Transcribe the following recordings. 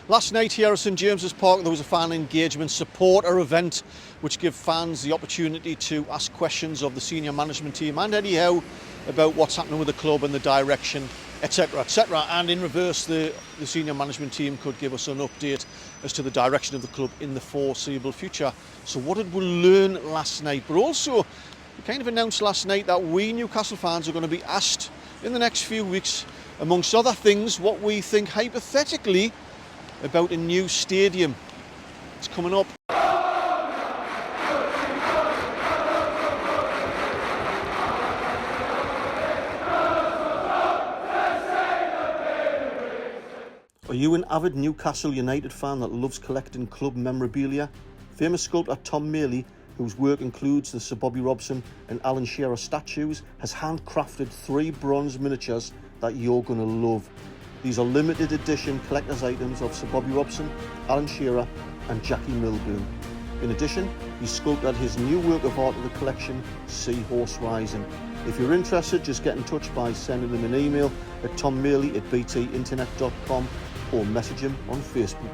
Last night here at St James's Park there was a fan engagement supporter event which gave fans the opportunity to ask questions of the senior management team and Eddie Howe about what's happening with the club and the direction, etc, etc. And in reverse, the senior management team could give us an update as to the direction of the club in the foreseeable future. So what did we learn last night? But also we kind of announced last night that we Newcastle fans are going to be asked in the next few weeks, amongst other things, what we think hypothetically about a new stadium. It's coming up. Are you an avid Newcastle United fan that loves collecting club memorabilia? Famous sculptor Tom Maley, whose work includes the Sir Bobby Robson and Alan Shearer statues, has handcrafted 3 bronze miniatures that you're going to love. These are limited edition collector's items of Sir Bobby Robson, Alan Shearer and Jackie Milburn. In addition, he sculpted his new work of art of the collection, Seahorse Rising. If you're interested, just get in touch by sending him an email at tommaley@btinternet.com or message him on Facebook.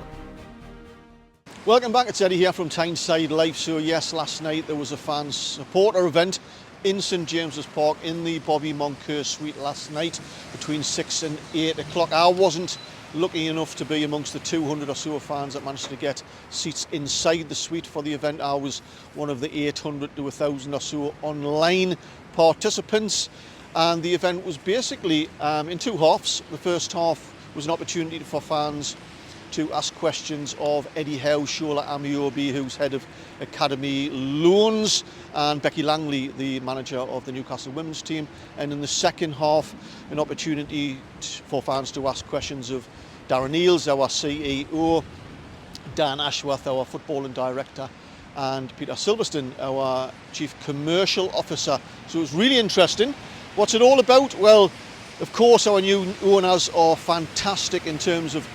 Welcome back, it's Eddie here from Tyneside Life. So yes, last night there was a fan supporter event in St James's Park in the Bobby Moncur suite last night between 6 and 8 o'clock. I wasn't lucky enough to be amongst the 200 or so fans that managed to get seats inside the suite for the event. I was one of the 800 to 1,000 or so online participants, and the event was basically in 2 halves. The first half was an opportunity for fans to ask questions of Eddie Howe, Shola Amiobi, who's head of Academy Loans, and Becky Langley, the manager of the Newcastle women's team. And in the second half, an opportunity for fans to ask questions of Darren Eales, our CEO, Dan Ashworth, our footballing director, and Peter Silverstone, our chief commercial officer. So it was really interesting. What's it all about? Well, of course, our new owners are fantastic in terms of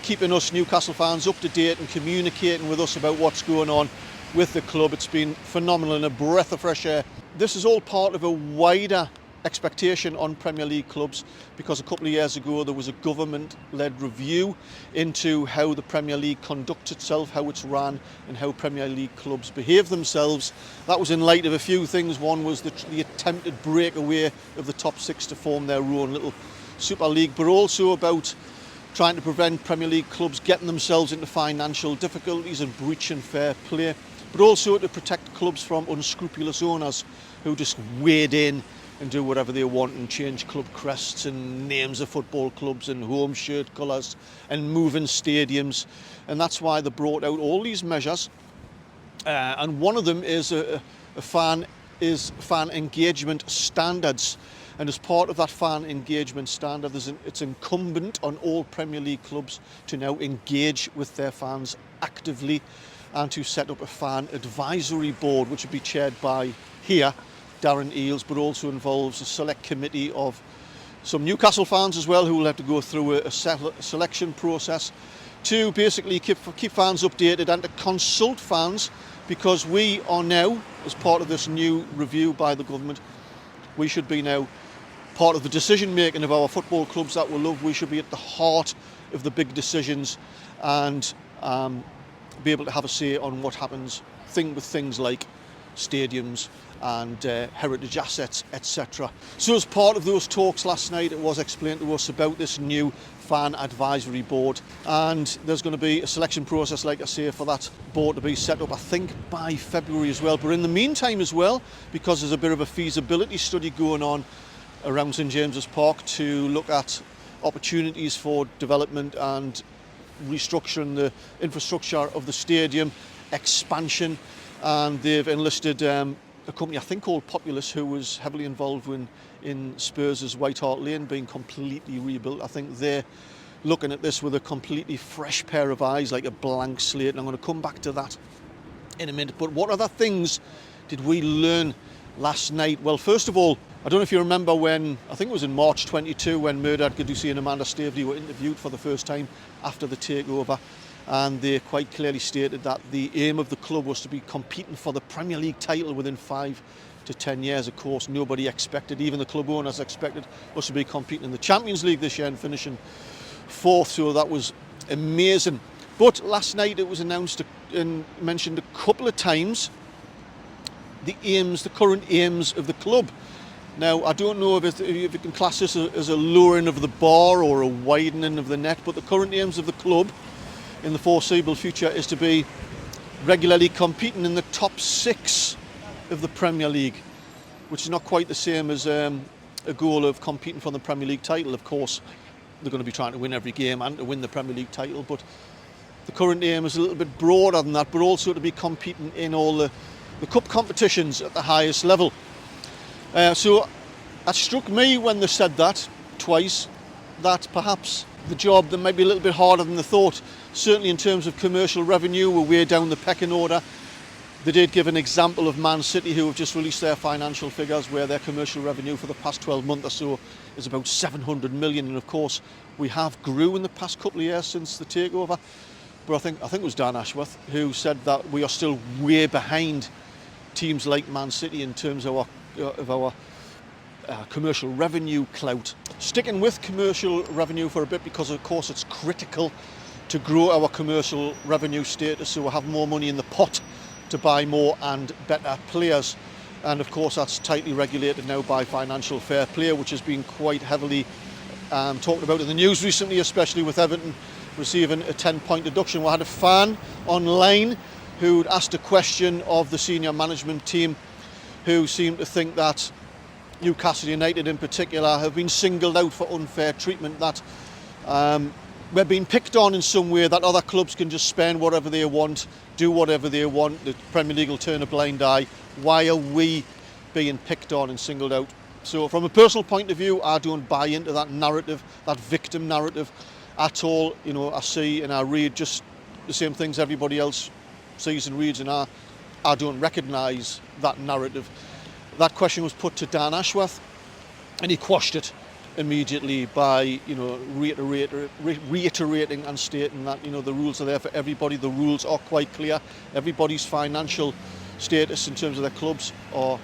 keeping us Newcastle fans up to date and communicating with us about what's going on with the club. It's been phenomenal and a breath of fresh air. This is all part of a wider expectation on Premier League clubs, because a couple of years ago there was a government-led review into how the Premier League conducts itself, how it's run and how Premier League clubs behave themselves. That was in light of a few things. One was the attempted breakaway of the top 6 to form their own little Super League, but also about trying to prevent Premier League clubs getting themselves into financial difficulties and breaching fair play, but also to protect clubs from unscrupulous owners who just wade in and do whatever they want and change club crests and names of football clubs and home shirt colours and moving stadiums. And that's why they brought out all these measures. And one of them is fan engagement standards. And as part of that fan engagement standard, it's incumbent on all Premier League clubs to now engage with their fans actively and to set up a fan advisory board, which would be chaired by Darren Eales, but also involves a select committee of some Newcastle fans as well, who will have to go through a selection process to basically keep fans updated and to consult fans, because we are now, as part of this new review by the government, we should be now part of the decision making of our football clubs that we love. We should be at the heart of the big decisions and be able to have a say on what happens with things like stadiums and heritage assets, etc. So as part of those talks last night, it was explained to us about this new fan advisory board, and there's going to be a selection process, like I say, for that board to be set up, I think by February as well. But in the meantime as well, because there's a bit of a feasibility study going on around St James's Park to look at opportunities for development and restructuring the infrastructure of the stadium, expansion, and they've enlisted a company I think called Populous, who was heavily involved in Spurs' White Hart Lane being completely rebuilt. I think they're looking at this with a completely fresh pair of eyes, like a blank slate, and I'm going to come back to that in a minute. But what other things did we learn last night? Well, first of all, I don't know if you remember when, I think it was in March 22, when Mehrdad Guddusi and Amanda Staveley were interviewed for the first time after the takeover, and they quite clearly stated that the aim of the club was to be competing for the Premier League title within 5 to 10 years. Of course, nobody expected, even the club owners expected us to be competing in the Champions League this year and finishing 4th, so that was amazing. But last night it was announced and mentioned a couple of times the current aims of the club. Now, I don't know if you can class this as a lowering of the bar or a widening of the net, but the current aims of the club in the foreseeable future is to be regularly competing in the top 6 of the Premier League, which is not quite the same as a goal of competing for the Premier League title. Of course, they're going to be trying to win every game and to win the Premier League title, but the current aim is a little bit broader than that, but also to be competing in all the cup competitions at the highest level. So it struck me when they said that twice, that perhaps the job that might be a little bit harder than they thought. Certainly in terms of commercial revenue, we're way down the pecking order. They did give an example of Man City, who have just released their financial figures, where their commercial revenue for the past 12 months or so is about 700 million. And of course, we have grew in the past couple of years since the takeover. But I think it was Dan Ashworth who said that we are still way behind teams like Man City in terms of our commercial revenue clout. Sticking with commercial revenue for a bit, because of course it's critical to grow our commercial revenue status so we'll have more money in the pot to buy more and better players. And of course that's tightly regulated now by financial fair play, which has been quite heavily talked about in the news recently, especially with Everton receiving a 10-point deduction. We had a fan online who'd asked a question of the senior management team, who seemed to think that Newcastle United in particular have been singled out for unfair treatment, that we're being picked on in some way, that other clubs can just spend whatever they want, do whatever they want, the Premier League will turn a blind eye. Why are we being picked on and singled out? So from a personal point of view, I don't buy into that narrative, that victim narrative at all. You know, I see and I read just the same things everybody else sees and reads, and I don't recognise that narrative. That question was put to Dan Ashworth, and he quashed it immediately by, you know, reiterating and stating that, you know, the rules are there for everybody. The rules are quite clear. Everybody's financial status in terms of their clubs are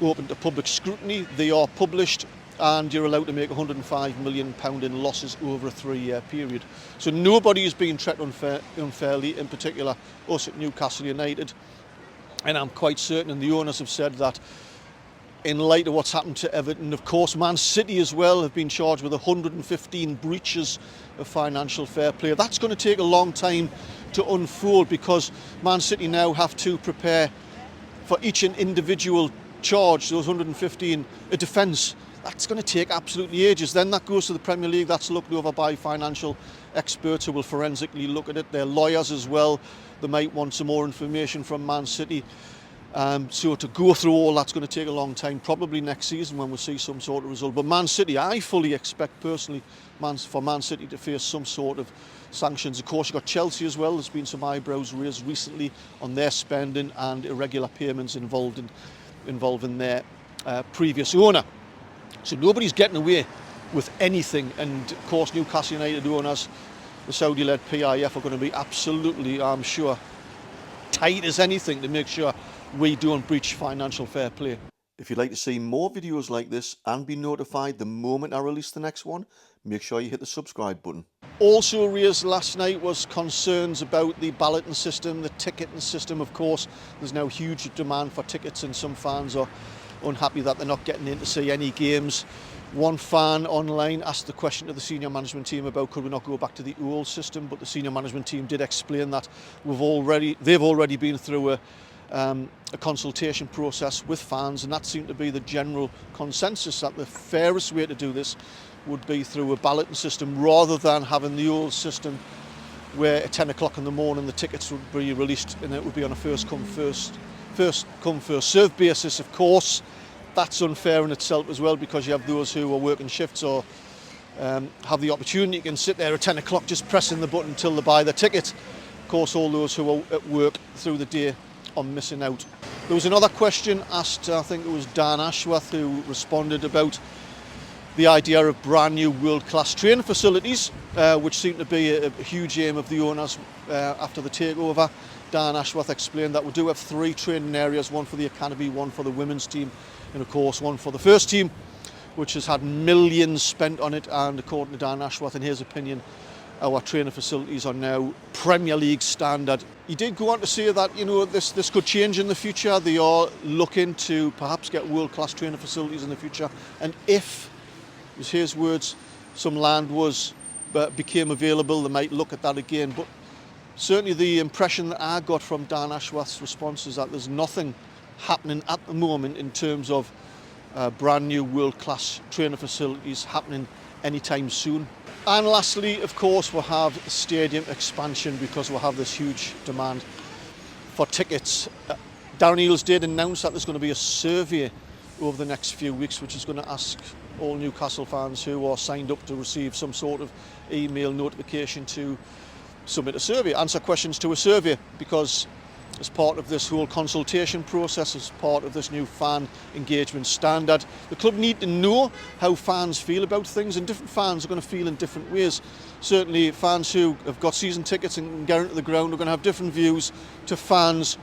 open to public scrutiny. They are published, and you're allowed to make £105 million in losses over a 3-year period. So nobody is being treated unfairly, in particular us at Newcastle United. And I'm quite certain, and the owners have said that, in light of what's happened to Everton, of course, Man City as well have been charged with 115 breaches of financial fair play. That's going to take a long time to unfold, because Man City now have to prepare for each and individual charge, those 115, a defence. That's going to take absolutely ages. Then that goes to the Premier League. That's looked over by financial experts who will forensically look at it. Their lawyers as well. They might want some more information from Man City. So to go through all that's going to take a long time, probably next season when we'll see some sort of result. But Man City, I fully expect personally for Man City to face some sort of sanctions. Of course, you've got Chelsea as well. There's been some eyebrows raised recently on their spending and irregular payments involving their previous owner. So nobody's getting away with anything. And of course, Newcastle United owners, the Saudi-led PIF, are going to be absolutely, I'm sure, tight as anything to make sure we don't breach financial fair play. If you'd like to see more videos like this and be notified the moment I release the next one, make sure you hit the subscribe button. Also raised last night was concerns about the balloting system, the ticketing system. Of course, there's now huge demand for tickets, and some fans are unhappy that they're not getting in to see any games. One fan online asked the question to the senior management team about could we not go back to the old system, but the senior management team did explain that they've already been through a consultation process with fans, and that seemed to be the general consensus, that the fairest way to do this would be through a balloting system rather than having the old system where at 10 o'clock in the morning the tickets would be released and it would be on a first come first served basis. Of course, that's unfair in itself as well, because you have those who are working shifts or have the opportunity, you can sit there at 10 o'clock just pressing the button until they buy the ticket. Of course, all those who are at work through the day are missing out. There was another question asked, I think it was Dan Ashworth, who responded about the idea of brand new world-class training facilities, which seemed to be a huge aim of the owners after the takeover. Dan Ashworth explained that we do have 3 training areas, one for the academy, one for the women's team, and of course one for the first team, which has had millions spent on it. And according to Dan Ashworth, in his opinion, our training facilities are now Premier League standard. He did go on to say that, you know, this could change in the future. They are looking to perhaps get world-class training facilities in the future. And if, it was his words, some land became available, they might look at that again. But certainly the impression that I got from Dan Ashworth's response is that there's nothing happening at the moment in terms of brand new world-class training facilities happening anytime soon. And lastly, of course, we'll have stadium expansion because we'll have this huge demand for tickets. Darren Eales did announce that there's going to be a survey over the next few weeks, which is going to ask all Newcastle fans who are signed up to receive some sort of email notification to submit a survey, answer questions to a survey, because as part of this whole consultation process, as part of this new fan engagement standard, the club need to know how fans feel about things, and different fans are going to feel in different ways. Certainly fans who have got season tickets and can get into the ground are going to have different views to fans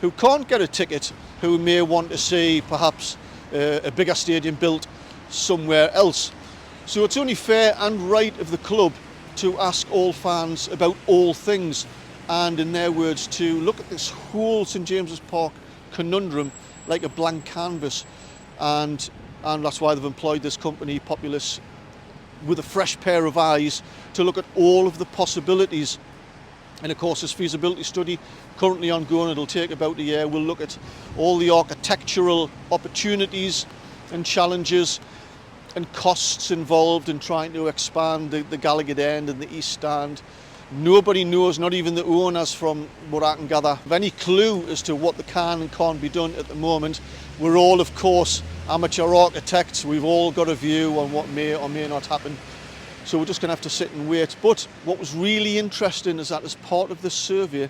who can't get a ticket, who may want to see perhaps a bigger stadium built somewhere else. So it's only fair and right of the club to ask all fans about all things, and in their words, to look at this whole St James's Park conundrum like a blank canvas, and that's why they've employed this company, Populous, with a fresh pair of eyes to look at all of the possibilities. And of course, this feasibility study currently ongoing, it'll take about a year. We'll look at all the architectural opportunities and challenges and costs involved in trying to expand the Gallagher End and the East Stand. Nobody knows, not even the owners, from what I can gather, have any clue as to what can and can't be done at the moment. We're all, of course, amateur architects. We've all got a view on what may or may not happen. So we're just going to have to sit and wait. But what was really interesting is that as part of this survey,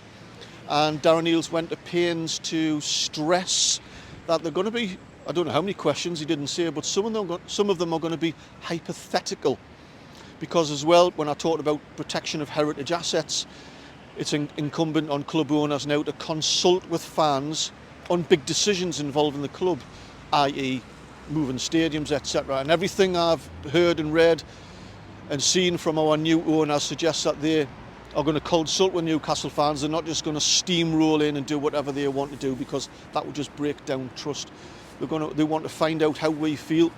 and Darren Eales went to pains to stress that they're going to be, I don't know how many questions, he didn't say, but some of them are going to be hypothetical. Because as well, when I talked about protection of heritage assets, it's incumbent on club owners now to consult with fans on big decisions involving the club, i.e. moving stadiums, etc. And everything I've heard and read and seen from our new owners suggests that they are going to consult with Newcastle fans. They're not just going to steamroll in and do whatever they want to do, because that would just break down trust. They want to find out how we feel.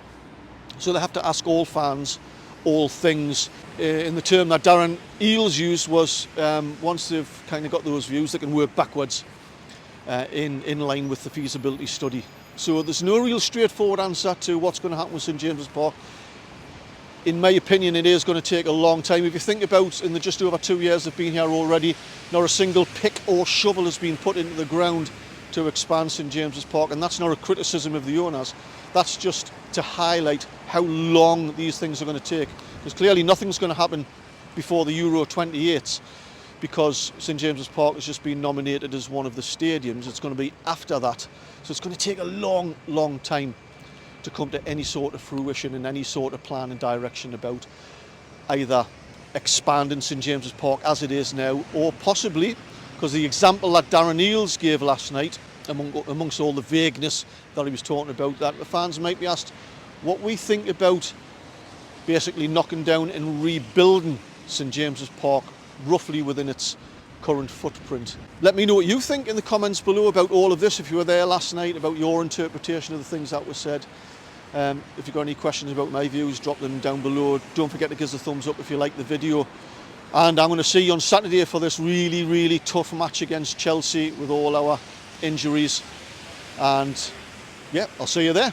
So they have to ask all fans all things. In the term that Darren Eales used was, once they've kind of got those views, they can work backwards in line with the feasibility study. So there's no real straightforward answer to what's going to happen with St James's Park. In my opinion, it is going to take a long time. If you think about, in the just over 2 years they've been here already, not a single pick or shovel has been put into the ground to expand St James's Park, and that's not a criticism of the owners. That's just to highlight how long these things are going to take. Because clearly nothing's going to happen before the Euro 28, because St James's Park has just been nominated as one of the stadiums. It's going to be after that. So it's going to take a long, long time to come to any sort of fruition and any sort of plan and direction about either expanding St James's Park as it is now, or possibly, because the example that Darren Eales gave last night, amongst all the vagueness that he was talking about, that the fans might be asked what we think about basically knocking down and rebuilding St James's Park roughly within its current footprint. Let me know what you think in the comments below about all of this, if you were there last night, about your interpretation of the things that were said. If you've got any questions about my views, drop them down below. Don't forget to give us a thumbs up if you like the video. And I'm going to see you on Saturday for this really, really tough match against Chelsea with all our injuries. And yeah, I'll see you there.